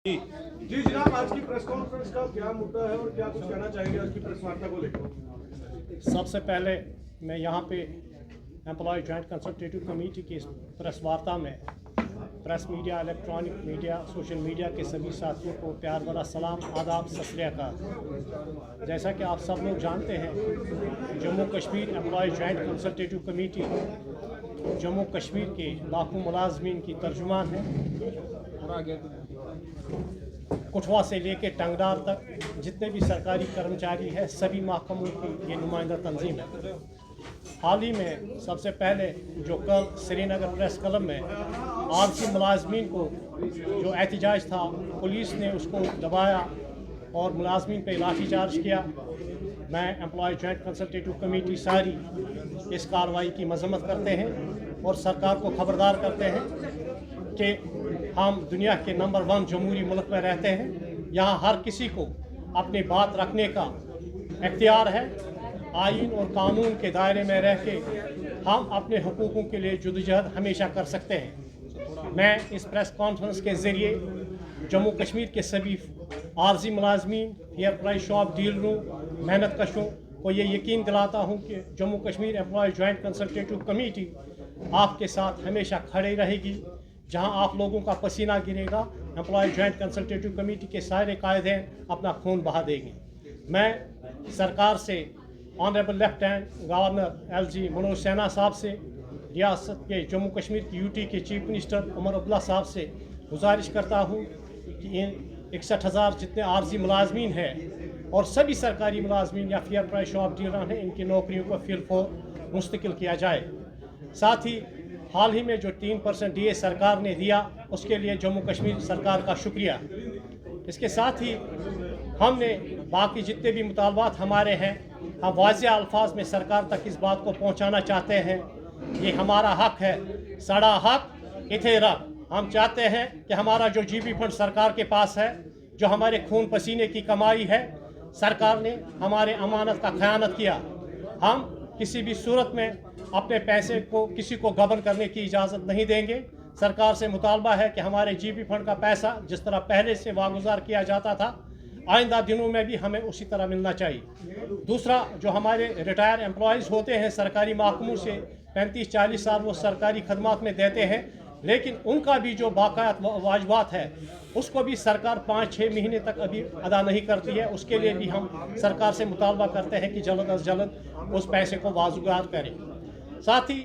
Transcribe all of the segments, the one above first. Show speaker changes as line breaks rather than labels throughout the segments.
जी जनाब, आज की प्रेस कॉन्फ्रेंस का क्या मुद्दा है और क्या कुछ कहना चाहेंगे आज की प्रेस वार्ता को लेकर?
सबसे पहले मैं यहाँ पे एम्प्लॉय जॉइंट कंसल्टेटिव कमेटी की प्रेस वार्ता में press media, electronic media, social media के सभी साथियों को प्यार भरा सलाम, आदाब, सत श्री अकाल। जैसा कि आप सब लोग जानते हैं, Jammu Kashmir employ joint consultative committee Jammu Kashmir के लाखों मुलाजमीन की तर्जुमान है। कुठवा से लेकर टंगडार तक जितने भी सरकारी कर्मचारी हैं, सभी महकमों की ये नुमाइंदा तंजीम है। हाल ही में सबसे पहले जो कल श्रीनगर प्रेस क्लब में आरसी मुलाजमीन को जो एहतजाज था, पुलिस ने उसको दबाया और मुलाजमीन पे लाठीचार्ज किया। मैं एम्प्लॉय जॉइंट कंसल्टेटिव कमेटी सारी इस कार्रवाई की मजम्मत करते हैं और सरकार को खबरदार करते हैं कि हम दुनिया के नंबर 1 जमहूरी मुल्क में रहते हैं। यहाँ हर किसी को अपनी बात रखने का इख्तियार है। आइन और कानून के दायरे में रह के हम अपने हुकूकों के लिए जदोजहद हमेशा कर सकते हैं। मैं इस प्रेस कॉन्फ्रेंस के ज़रिए जम्मू कश्मीर के सभी आर्जी मुलाजमीन, फेयर प्राइस शॉप डीलरों, मेहनत कशों को ये यकीन दिलाता हूँ कि Jammu Kashmir employ joint consultative committee आपके साथ हमेशा खड़ी रहेगी। जहां आप लोगों का पसीना गिरेगा, एम्प्लॉय जॉइंट कंसल्टेटिव कमेटी के सारे कायदे अपना खून बहा देंगे। मैं सरकार से honourable lieutenant governor LG Manoj Sinha साहब से, रियासत के जम्मू कश्मीर की यूटी के चीफ मिनिस्टर उमर अब्दुल्ला साहब से गुजारिश करता हूँ कि इन 61,000 जितने आर्जी मुलाजमीन हैं और सभी सरकारी मुलाजमीन या फेयर प्राइस शॉप डीलर हैं, इनकी नौकरियों को फिलफौर मुस्तकिल किया जाए। साथ ही हाल ही में जो 3% DA सरकार ने दिया, उसके लिए जम्मू कश्मीर सरकार का शुक्रिया। इसके साथ ही हमने बाकी जितने भी मुतालबात हमारे हैं, हम वाज़ेह अल्फाज में सरकार तक इस बात को पहुंचाना चाहते हैं। ये हमारा हक है, सड़ा हक इथे रख। हम चाहते हैं कि हमारा जो GP फंड सरकार के पास है, जो हमारे खून पसीने की कमाई है, सरकार ने हमारे अमानत का खयानत किया। हम किसी भी सूरत में अपने पैसे को किसी को गबन करने की इजाज़त नहीं देंगे। सरकार से मुतालबा है कि हमारे GP फंड का पैसा जिस तरह पहले से वागुजार किया जाता था, आइंदा दिनों में भी हमें उसी तरह मिलना चाहिए। दूसरा, जो हमारे रिटायर एम्प्लॉयज़ होते हैं सरकारी महकमों से 35-40 साल वो सरकारी खदमात में देते हैं, लेकिन उनका भी जो बाकायत वाजबात है उसको भी सरकार 5-6 महीने तक अभी अदा नहीं करती है। उसके लिए भी हम सरकार से मुतालबा करते हैं कि जल्द अज जल्द उस पैसे को वाजुगार करें। साथ ही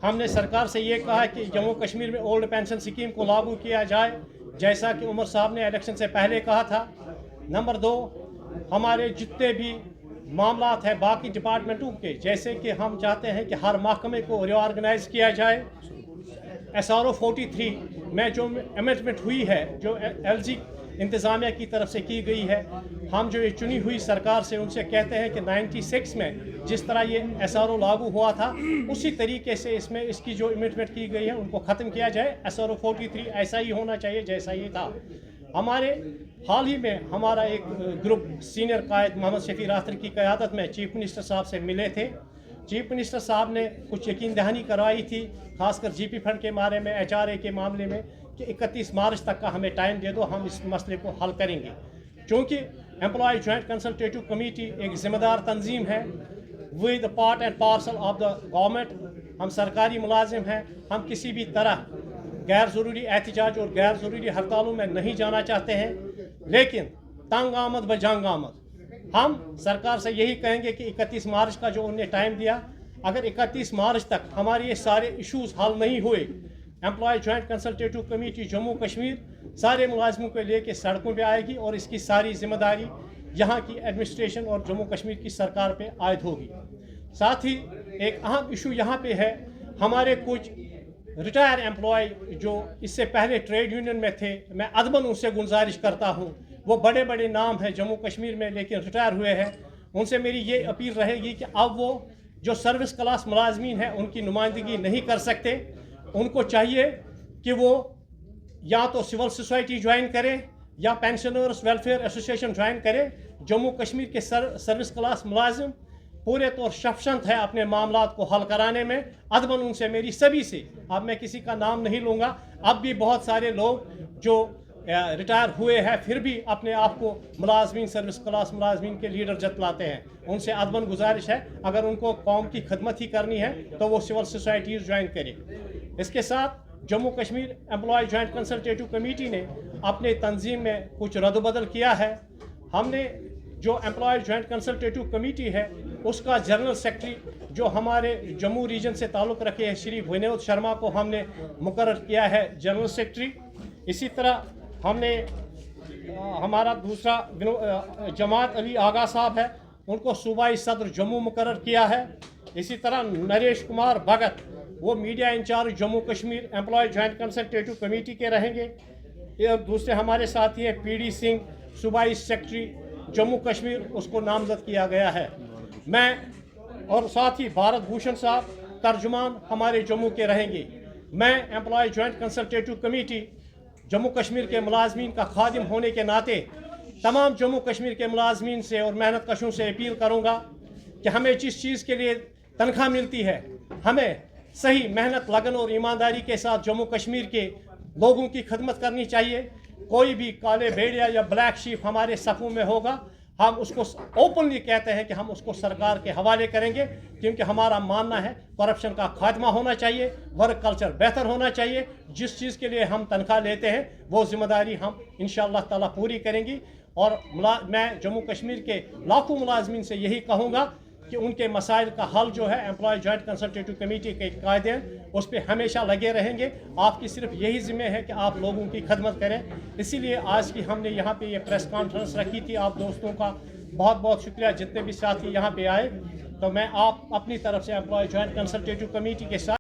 हमने सरकार से ये कहा है कि जम्मू कश्मीर में ओल्ड पेंशन स्कीम को लागू किया जाए, जैसा कि उमर साहब ने इलेक्शन से पहले कहा था। नंबर 2, हमारे जितने भी मामलात हैं बाकी डिपार्टमेंटों के, जैसे कि हम चाहते हैं कि हर महकमे को रीऑर्गेनाइज किया जाए। SRO 43 में जो अमेंडमेंट हुई है, जो LG इंतज़ामिया की तरफ से की गई है, हम जो ये चुनी हुई सरकार से उनसे कहते हैं कि 96 में जिस तरह ये SRO लागू हुआ था, उसी तरीके से इसमें इसकी जो अमेंडमेंट की गई है उनको ख़त्म किया जाए। SRO 43 ऐसा ही होना चाहिए जैसा ये था। हमारे हाल ही में हमारा एक ग्रुप सीनियर कायद मोहम्मद शफी रात्रि की क़यादत में चीफ मिनिस्टर साहब से मिले थे। चीफ मिनिस्टर साहब ने कुछ यकीन दहानी करवाई थी, खासकर GP फंड के बारे में, HRA के मामले में, कि 31 मार्च तक का हमें टाइम दे दो, हम इस मसले को हल करेंगे। चूँकि एम्प्लॉय जॉइंट कंसल्टेटिव कमेटी एक ज़िम्मेदार तंजीम है, with part and parcel of the government. हम सरकारी मुलाजिम हैं, हम किसी भी तरह गैर ज़रूरी एहतजाज और गैर ज़रूरी हड़तालों में नहीं जाना चाहते हैं, लेकिन तंग आमद ब जंग आमद। हम सरकार से यही कहेंगे कि 31 मार्च का जो उन्हें टाइम दिया, अगर 31 मार्च तक हमारे ये सारे इश्यूज़ हल नहीं हुए, employ joint consultative committee Jammu Kashmir सारे मुलाजिमों को लेकर सड़कों पे आएगी और इसकी सारी जिम्मेदारी यहाँ की एडमिनिस्ट्रेशन और जम्मू कश्मीर की सरकार पे आयद होगी। साथ ही एक अहम इशू यहाँ पे है, हमारे कुछ रिटायर एम्प्लॉय जो इससे पहले ट्रेड यूनियन में थे, मैं अदबन उनसे गुजारिश करता हूँ, वो बड़े बड़े नाम हैं जम्मू कश्मीर में लेकिन रिटायर हुए हैं, उनसे मेरी ये अपील रहेगी कि अब वो जो सर्विस क्लास मुलाजमीन हैं उनकी नुमाइंदगी नहीं कर सकते। उनको चाहिए कि वो या तो सिविल सोसाइटी ज्वाइन करें या पेंशनर्स वेलफेयर एसोसिएशन ज्वाइन करें। जम्मू कश्मीर के सर्विस क्लास मुलाजिम पूरे तौर शफशंत है अपने मामलात को हल कराने में। अदबन उनसे मेरी सभी से, अब मैं किसी का नाम नहीं लूँगा, अब भी बहुत सारे लोग जो रिटायर हुए हैं फिर भी अपने आप को मुलाजमीन, सर्विस क्लास मुलाजमीन के लीडर जतलाते हैं, उनसे अदबन गुजारिश है अगर उनको कौम की खदमत ही करनी है तो वो सिविल सोसाइटीज़ ज्वाइन करें। इसके साथ Jammu Kashmir employ joint consultative committee ने अपने तंजीम में कुछ रद्दबदल किया है। हमने जो एम्प्लॉय जॉइंट कंसल्टेटिव कमेटी है उसका जनरल सेक्रेटरी जो हमारे जम्मू रीजन से ताल्लुक़ रखे हैं श्री विनोद शर्मा को हमने मुकर्रर किया है जनरल सेक्रेटरी। इसी तरह हमने हमारा दूसरा जमात अली आगा साहब है, उनको सूबाई सदर जम्मू मुकर्रर किया है। इसी तरह नरेश कुमार भगत वो media incharge Jammu Kashmir employ joint consultative committee के रहेंगे। दूसरे हमारे साथी हैं पीडी सिंह, सूबाई सेक्रेटरी जम्मू कश्मीर, उसको नामजद किया गया है। मैं और साथ ही भारत भूषण साहब तर्जुमान हमारे जम्मू के रहेंगे। मैं employ joint consultative committee Jammu Kashmir के मुलाजमीन का खादिम होने के नाते तमाम जम्मू कश्मीर के मुलाजमीन से और मेहनत कशों से अपील करूँगा कि हमें जिस चीज़ के लिए तनख्वाह मिलती है हमें सही मेहनत, लगन और ईमानदारी के साथ जम्मू कश्मीर के लोगों की खदमत करनी चाहिए। कोई भी काले भेड़िया या ब्लैक शीप हमारे सफ़ों में होगा, हम उसको ओपनली कहते हैं कि हम उसको सरकार के हवाले करेंगे, क्योंकि हमारा मानना है करप्शन का खात्मा होना चाहिए, वर्क कल्चर बेहतर होना चाहिए। जिस चीज़ के लिए हम तनख्वाह लेते हैं वो जिम्मेदारी हम इंशाअल्लाह ताला पूरी करेंगी। और मैं जम्मू कश्मीर के लाखों मुलाजमीन से यही कहूँगा कि उनके मसाइल का हल जो है एम्प्लॉय जॉइंट कंसल्टेटिव कमेटी के कायदे उस पर हमेशा लगे रहेंगे। आपकी सिर्फ यही ज़िम्मे है कि आप लोगों की खदमत करें। इसीलिए आज की हमने यहाँ पे ये प्रेस कॉन्फ्रेंस रखी थी। आप दोस्तों का बहुत बहुत शुक्रिया, जितने भी साथी यहाँ पे आए। तो मैं आप अपनी तरफ से एम्प्लॉय जॉइंट कंसल्टेटिव कमेटी के साथ